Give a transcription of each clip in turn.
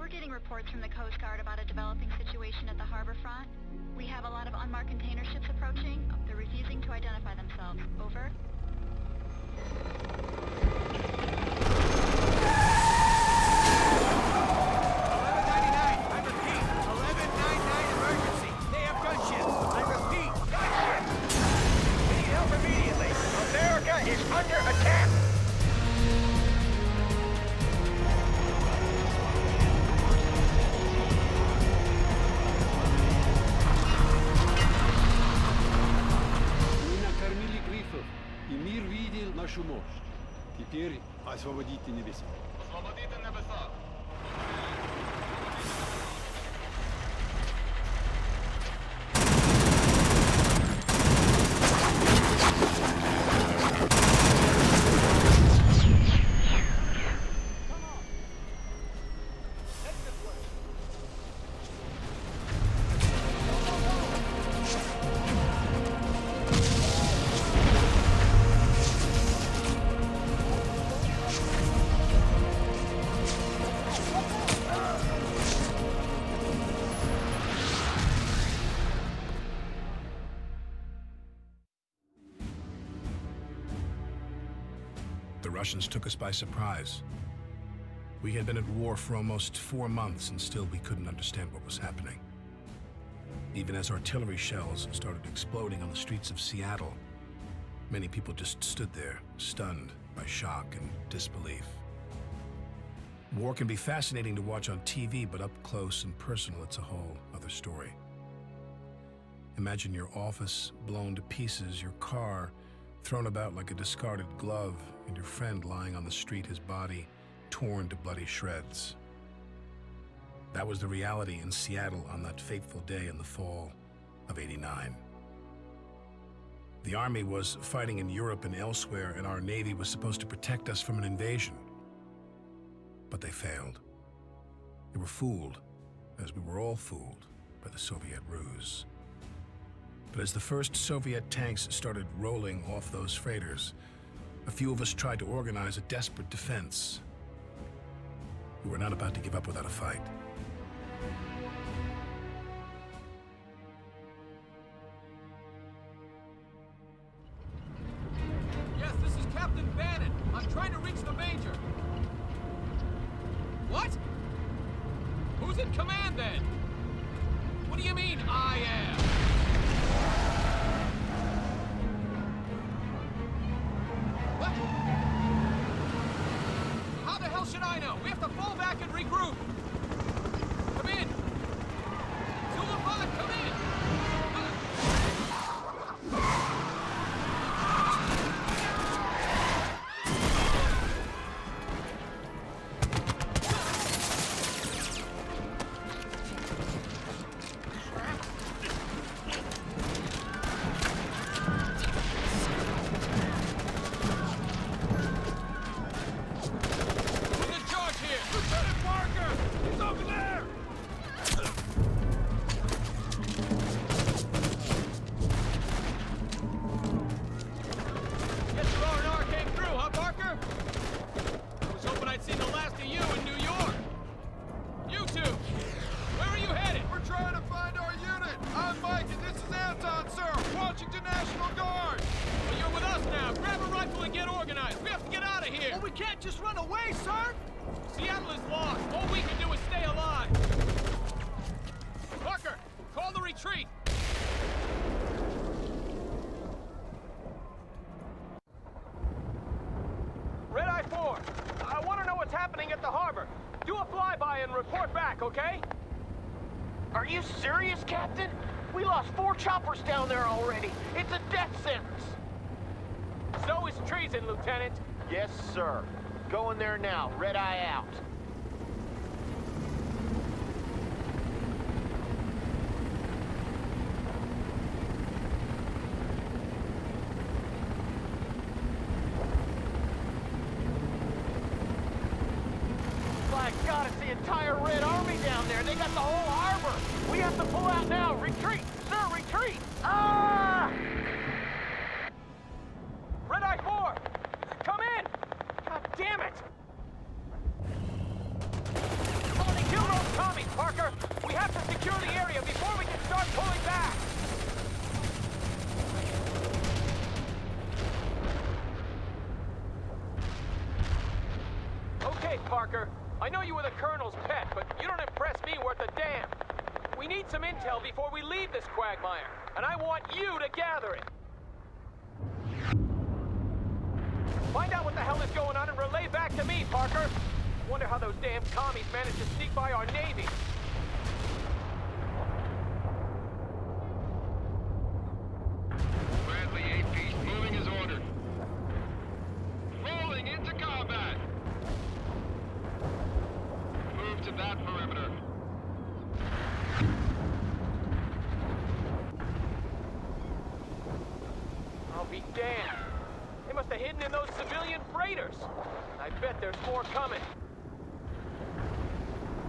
We're getting reports from the Coast Guard about a developing situation at the harbor front. We have a lot of unmarked container ships approaching. They're refusing to identify themselves. Over. нашу мощь. Теперь освободите небеса. Освободите небеса. The Russians took us by surprise. We had been at war for almost 4 months, and still we couldn't understand what was happening. Even as artillery shells started exploding on the streets of Seattle, many people just stood there, stunned by shock and disbelief. War can be fascinating to watch on TV, but up close and personal, it's a whole other story. Imagine your office blown to pieces, your car thrown about like a discarded glove, and your friend lying on the street, his body torn to bloody shreds. That was the reality in Seattle on that fateful day in the fall of '89. The Army was fighting in Europe and elsewhere, and our Navy was supposed to protect us from an invasion. But they failed. They were fooled, as we were all fooled, by the Soviet ruse. But as the first Soviet tanks started rolling off those freighters, a few of us tried to organize a desperate defense. We were not about to give up without a fight. Yes, this is Captain Bannon. I'm trying to reach the Major. What? Who's in command then? What do you mean, I am? What? How the hell should I know? We have to fall back and regroup. Come in. Zulu 5, come in. Just run away, sir! Seattle is lost. All we can do is stay alive. Parker, call the retreat. Red Eye 4, I want to know what's happening at the harbor. Do a flyby and report back, okay? Are you serious, Captain? We lost 4 choppers down there already. It's a death sentence. So is treason, Lieutenant. Yes, sir. Going there now. Red Eye out. My God, it's the entire Red Army down there. They got the whole harbor. We have to pull out now. Retreat, sir, retreat. Ah! Red Eye 4, come in. God damn it! Oh, they killed all secure the area before we can start pulling back! Okay, Parker. I know you were the Colonel's pet, but you don't impress me worth a damn. We need some intel before we leave this quagmire, and I want you to gather it. Find out what the hell is going on and relay back to me, Parker. Wonder how those damn commies managed to sneak by our Navy. Bradley 8 moving as ordered. Rolling into combat. Move to that perimeter. I'll be damned. They must have hidden in those civilian freighters. I bet there's more coming.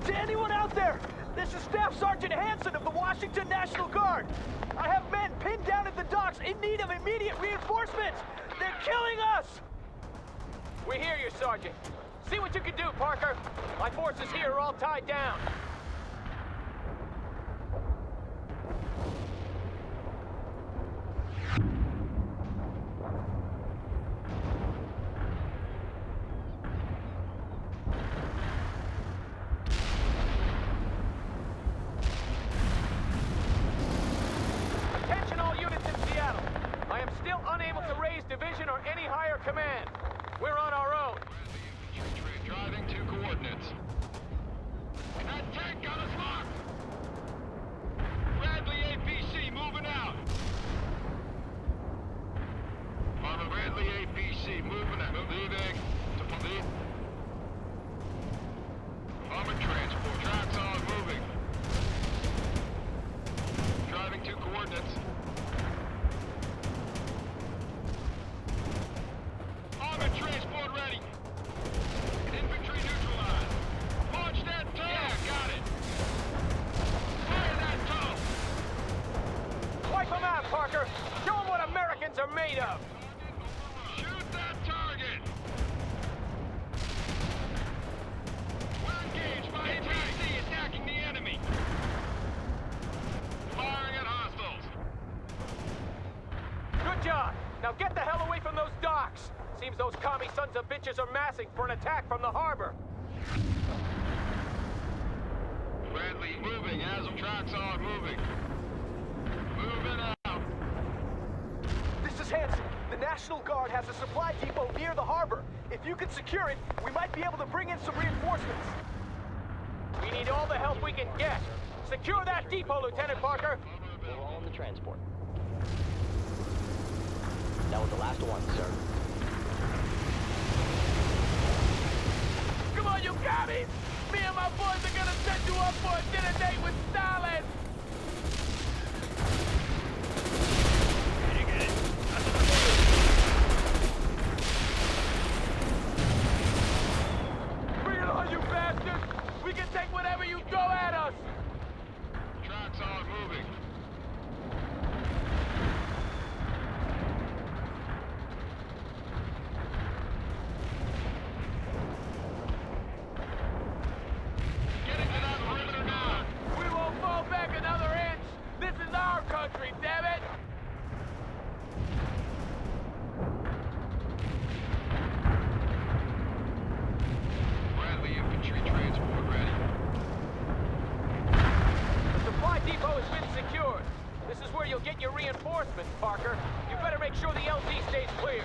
To anyone out there, this is Staff Sergeant Hanson of the Washington National Guard. I have men pinned down at the docks in need of immediate reinforcements. They're killing us! We hear you, Sergeant. See what you can do, Parker. My forces here are all tied down. Attention all units in Seattle. I am still unable to raise division or any higher command. We're on our own. Driving to coordinates. That tank got us locked! Bradley APC moving out! Armor Bradley APC moving out. Leaving to police. Armored transport. Tracks on moving. Driving to coordinates. Armored transport ready. Infantry neutralized. Launch that tow! Yeah, got it. Fire that tow! Wipe them out, Parker. Show them what Americans are made of. Shoot that target! We're engaged by APC attacking the enemy. Firing at hostiles. Good job. Now get the hell away from those docks. Seems those commie sons of bitches are massing for an attack from the harbor. Bradley moving as of tracks are moving. Moving out. This is Hanson. The National Guard has a supply depot near the harbor. If you can secure it, we might be able to bring in some reinforcements. We need all the help we can get. Secure that depot, Lieutenant Parker. We're all on the transport. That was the last one, sir. Come on, you commies! Me and my boys are gonna set you up for a dinner date with Stalin! Bring it on, you bastards! We can take whatever you throw at us! Tracks are moving. Getting to that perimeter now. We won't fall back another inch! This is our country, damn it! Bradley infantry transport ready. The supply depot has been secured. This is where you'll get your reinforcements, Parker. You better make sure the LZ stays clear.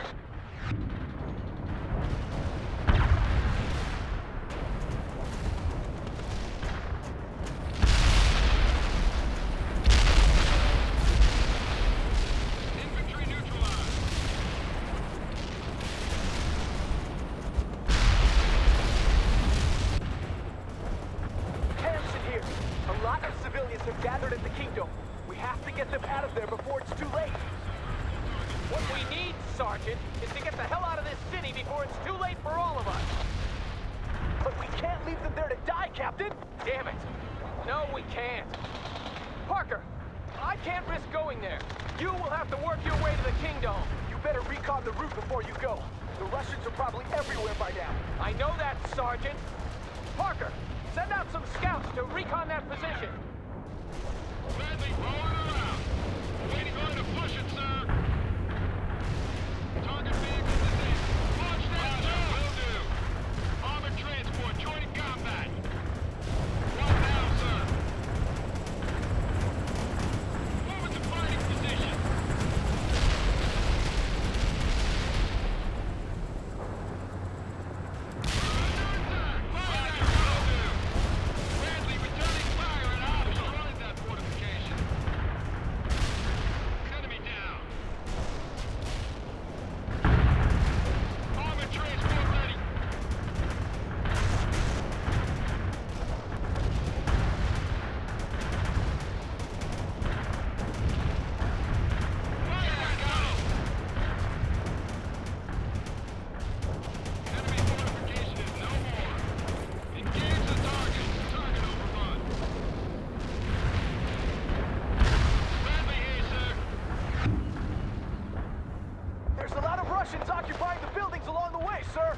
Infantry neutralized. Hanson here. A lot of civilians have gathered at the Kingdom. We have to get them out of there before it's too late. What we need, Sergeant, is to get the hell out of this city before it's too late for all of us. But we can't leave them there to die, Captain. Damn it. No, we can't. Parker, I can't risk going there. You will have to work your way to the Kingdom. You better recon the route before you go. The Russians are probably everywhere by now. I know that, Sergeant. Parker, send out some scouts to recon that position. Bradley, rolling around. Waiting on to push it, sir. Target vehicle is in. Launch that down. Will do. Armored transport joining combat. One down, sir. Move into fighting position. Bradley, returning fire and out. Destroyed that fortification. Enemy down. Armored transport ready. Fire, go! Enemy fortification is no more. Engage the target. Target overrun. Bradley here, sir. There's a lot of Russians occupying the buildings along the way, sir.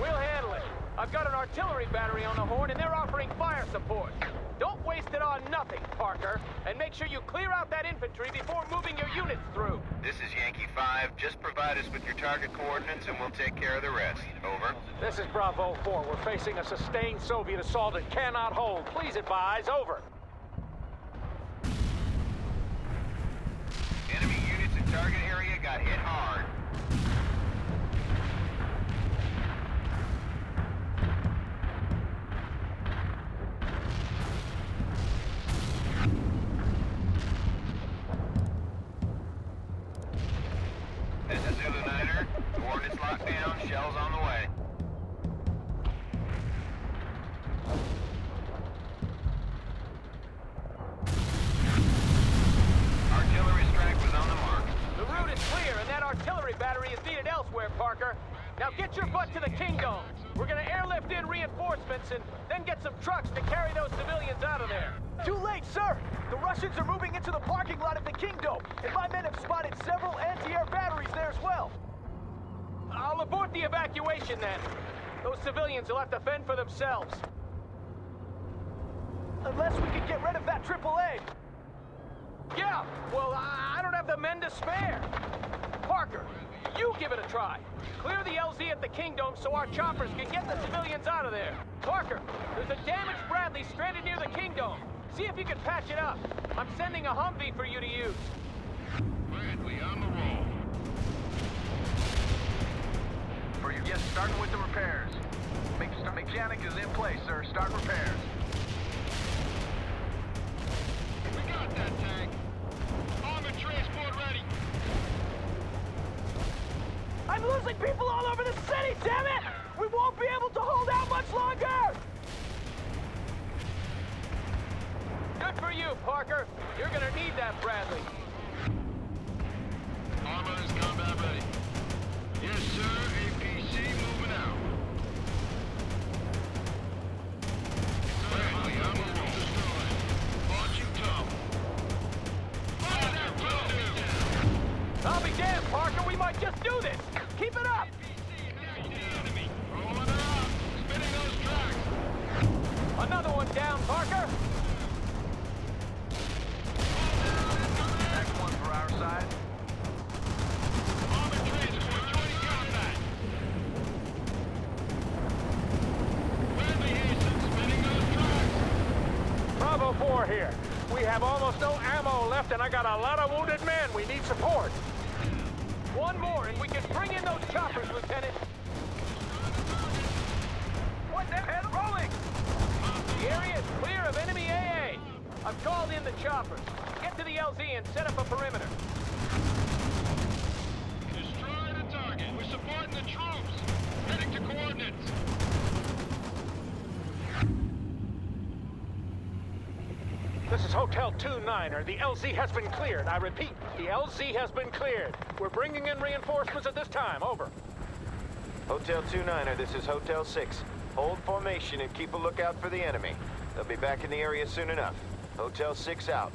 We'll handle it. I've got an artillery battery on the horn, and they're offering fire support. Don't waste it on nothing, Parker. And make sure you clear out that infantry before moving your units through. This is Yankee 5. Just provide us with your target coordinates and we'll take care of the rest. Over. This is Bravo 4. We're facing a sustained Soviet assault and cannot hold. Please advise. Over. Enemy units in target area got hit hard. This is Zulu Niner. Coordinates locked down. Shells on the way. Artillery strike was on the mark. The route is clear, and that artillery battery is needed elsewhere, Parker. Now get your butt to the Kingdom. We're gonna airlift in reinforcements and then get some trucks to carry those civilians out of there. Too late, sir! The Russians are moving into the parking lot of the Kingdom, and my men have spotted several anti-air batteries there as well. I'll abort the evacuation then. Those civilians will have to fend for themselves. Unless we can get rid of that AAA. Yeah, well, I don't have the men to spare. Parker, you give it a try. Clear the LZ at the Kingdom so our choppers can get the civilians out of there. Parker, there's a damaged Bradley stranded near the Kingdom. See if you can patch it up. I'm sending a Humvee for you to use. Bradley, on the roll. For you, yes, starting with the repairs. Mechanic is in place, sir. Start repairs. We got that tank. Armored transport ready. I'm losing people all over the city, damn it! We won't be able to hold out much longer! Good for you, Parker. You're gonna need that, Bradley. Armor is combat ready. Yes, sir. APC moving out. Bradley, on the roll. Launching tow. Fire that will do. I'll be damned, Parker. We might just do this. Keep it up. Enemy. Rolling her up. Spinning those tracks. Another one down, Parker. Next one for our side. Armored transport joining combat. Bradley here, spinning those tracks. Bravo 4 here. We have almost no ammo left, and I got a lot of wounded men. We need support. One more, and we can bring in those choppers, Lieutenant. What the hell? Rolling! The area is clear of enemy AA. I've called in the choppers. Get to the LZ and set up a perimeter. Destroy the target. We're supporting the troops. Heading to coordinates. This is Hotel 2-9er. The LZ has been cleared. I repeat, the LZ has been cleared. We're bringing in reinforcements at this time. Over. Hotel 2-9er, this is Hotel 6. Hold formation and keep a lookout for the enemy. They'll be back in the area soon enough. Hotel 6 out.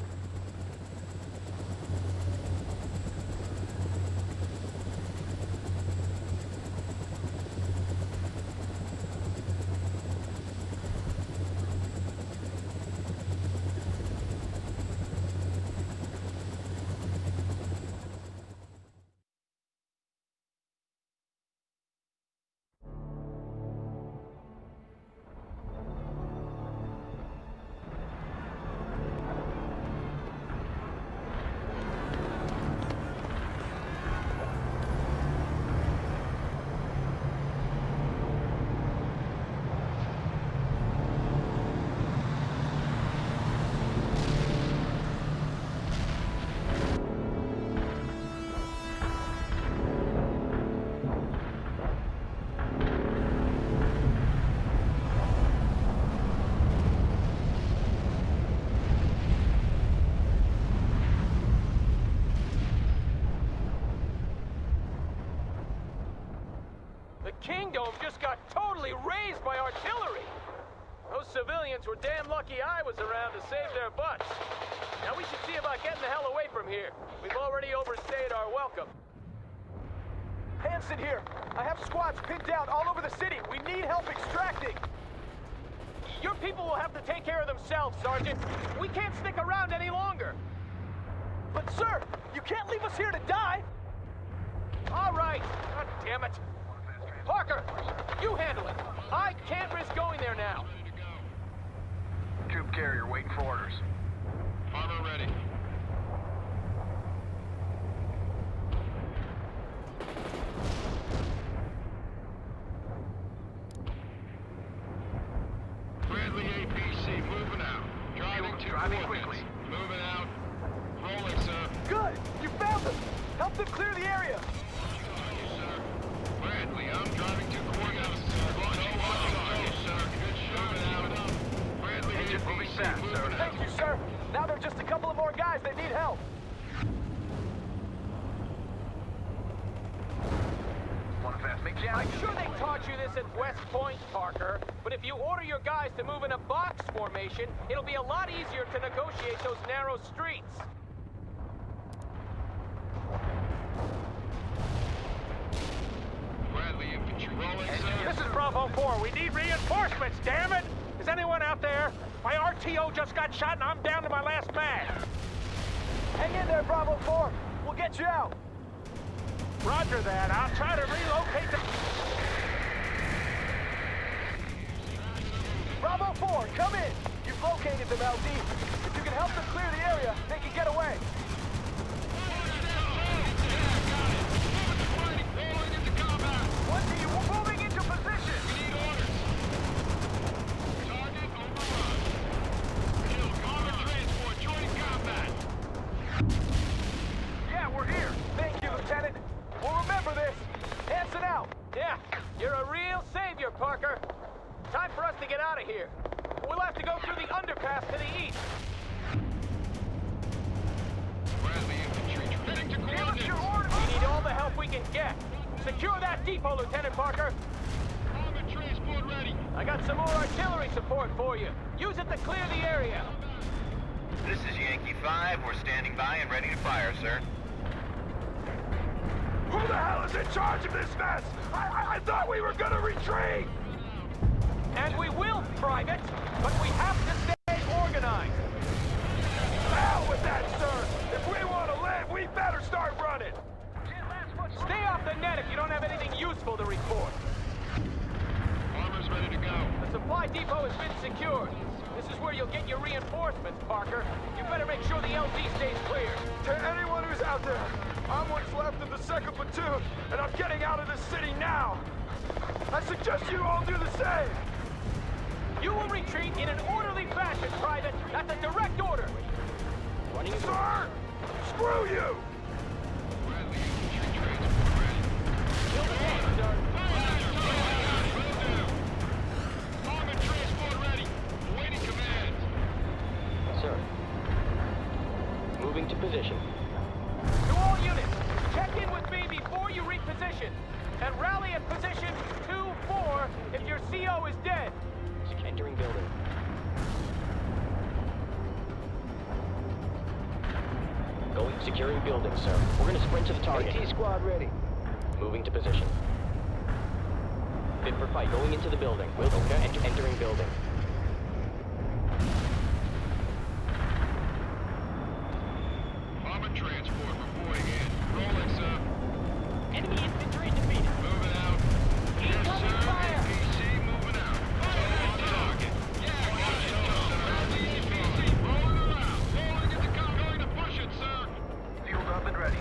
Kingdom just got totally razed by artillery. Those civilians were damn lucky I was around to save their butts. Now we should see about getting the hell away from here. We've already overstayed our welcome. Hanson here. I have squads pinned down all over the city. We need help extracting. Your people will have to take care of themselves, Sergeant. We can't stick around any longer. But sir, you can't leave us here to die. All right. God damn it. Parker, you handle it. I can't risk going there now. Troop carrier waiting for orders. Armor ready. Bradley APC moving out. Driving to Driving coordinates. quickly. Moving out. Rolling, sir. Good! You found them! Help them clear the area! Yes, sir. Bradley, I'm driving to coordinates, sir. Yes, sir. Good shot. Moving out. Bradley Engine moving APC fast, moving sir. out. Thank you, sir. Now there are just a couple of more guys that need help. Want to fast make I'm Janik? sure they taught you this at West Point, Parker, but if you order your guys to move in a box formation, it'll be a lot easier to negotiate those narrow streets. Bradley infantry rolling, sir. This is Bravo 4. We need reinforcements, damn it! Is anyone out there? My RTO just got shot and I'm down to my last mag. Hang in there, Bravo 4. We'll get you out. Roger that. I'll try to relocate the... Bravo 4, come in. You've located them, LD. If you can help them clear the area, they can get away. Rolling into combat. What are you moving into position? We need orders. Target overrun. Kill armored transport joining combat. Yeah, we're here. Thank you, Lieutenant. We'll remember this. Hanson out. Yeah, you're a real savior, Parker. Time for us to get out of here. We'll have to go through the underpass to the east. Bradley infantry heading to Give us coordinates. your orders. We need all the help we can get. Secure that depot, Lieutenant Parker. Armored transport ready. I got some more artillery support for you. Use it to clear the area. This is Yankee 5. We're standing by and ready to fire, sir. Who the hell is in charge of this mess? I thought we were gonna retreat. And we will, Private, but we have to stay organized. Hell with that, sir. If we want to live, we better start running. Stay off the net if you don't have anything useful to report. Armor's ready to go. The supply depot has been secured. This is where you'll get your reinforcements, Parker. You better make sure the LZ stays clear. To anyone who's out there, I'm what's left of the 2nd Platoon, and I'm getting out of this city now. I suggest you all do the same. You will retreat in an orderly fashion, Private. That's a direct order. Running as Sir, screw you. Bradley infantry transport ready. Kill the tank, sir. Will do. Armored transport ready. Awaiting command. Sir. Moving to position. To all units, check in with me before you reposition. And rally at position 2-4 if your CO is dead. Entering building. Securing building, sir. We're gonna sprint to the target. AT squad ready. Moving to position. Fit for fight. Going into the building. Okay. Entering building. Armored transport reporting in. Rolling, sir. Enemy infantry defeated. Moving out. Yes, Incoming sir. fire. APC moving out. On target. Yeah, got it, sir. Bradley APC rolling around. Rolling into combat. Going to push it, sir. Fueled up and ready.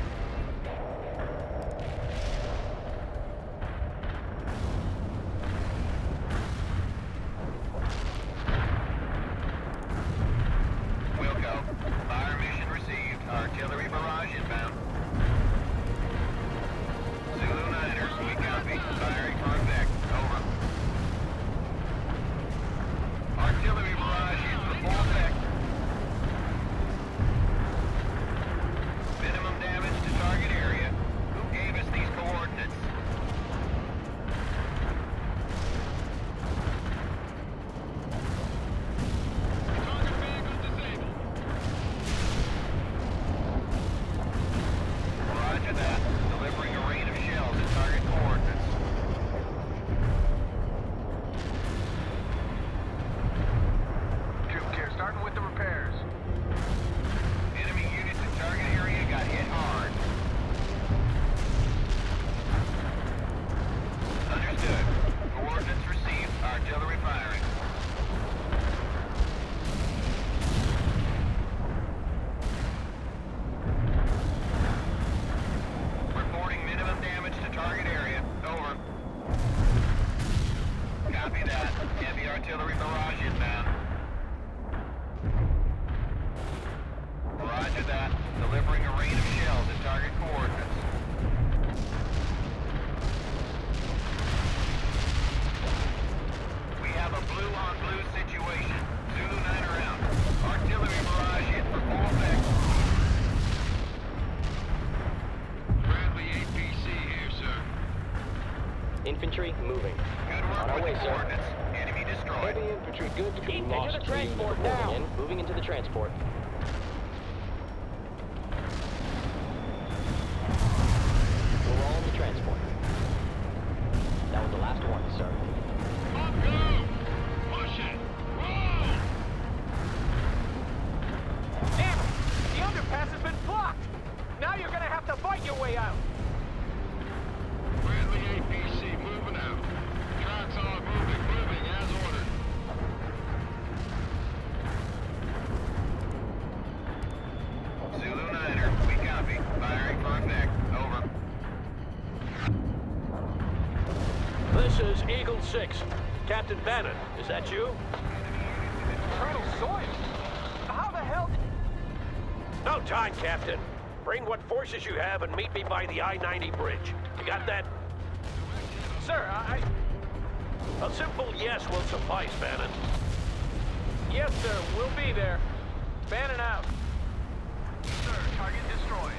delivering a rain of shells at target coordinates. We have a blue-on-blue situation. Zulu 9 around. Artillery barrage hit for full effect. Friendly APC here, sir. Infantry moving. Good work On our with way, the sir. coordinates. Enemy destroyed. Heavy infantry good to go. Into Lost the 3 transport units. now. Moving into the transport. We're all in the transport. That was the last one, sir. Up, go! Push it! Roll! Damn it! The underpass has been blocked! Now you're gonna have to fight your way out! Friendly APC moving out. Tracks are moving as ordered. Zulu 9er, we copy. Firing for effect. Over. This is Eagle 6. Captain Bannon, is that you? Colonel Sawyer? How the hell No time, Captain. Bring what forces you have and meet me by the I-90 bridge. You got that? Sir, A simple yes will suffice, Bannon. Yes, sir. We'll be there. Bannon out. Sir, target destroyed.